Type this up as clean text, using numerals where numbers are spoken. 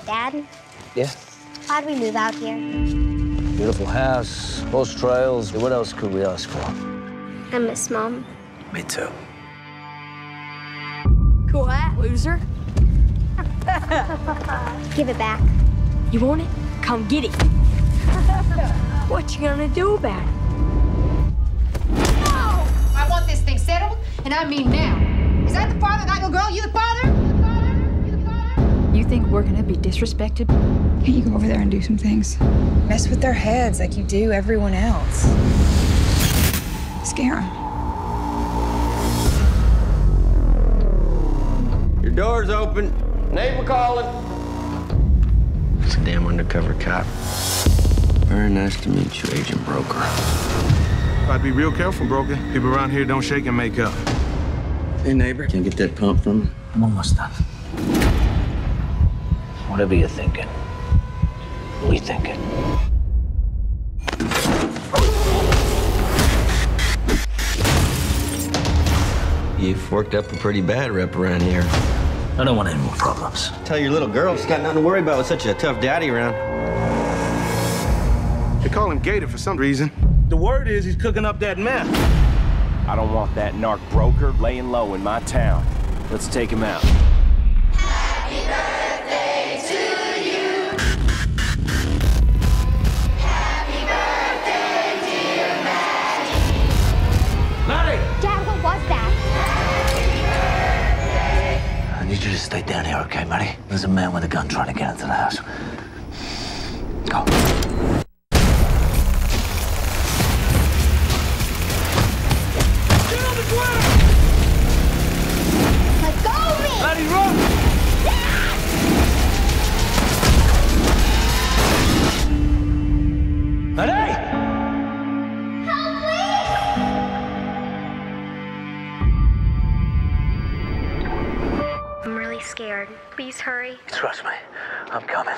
Dad? Yeah? Why'd we move out here? Beautiful house, horse trails. What else could we ask for? I miss Mom. Me too. Cool hat, loser. Give it back. You want it? Come get it. What you gonna do about it? No! I want this thing settled, and I mean now. Is that the father of that little girl? You the father? You the father? You think we're gonna be disrespected? Can't you go over there and do some things? Mess with their heads like you do everyone else. Scare them. Your door's open. Neighbor calling. It's a damn undercover cop. Very nice to meet you, Agent Broker. I'd be real careful, Broker. People around here don't shake and make up. Hey, neighbor, can I get that pump from you? I'm almost done. Whatever you're thinking, we think it. You've worked up a pretty bad rep around here. I don't want any more problems. Tell your little girl she's got nothing to worry about with such a tough daddy around. They call him Gator for some reason. The word is he's cooking up that meth. I don't want that narc broker laying low in my town. Let's take him out. Happy birthday to you. Happy birthday, dear Maddie. Maddie! Dad, what was that? I need you to stay down here, okay, Matty? There's a man with a gun trying to get into the house. Go. Let go of me! Maddie, run! Maddie! Help, please! I'm really scared. Please hurry. Trust me, I'm coming.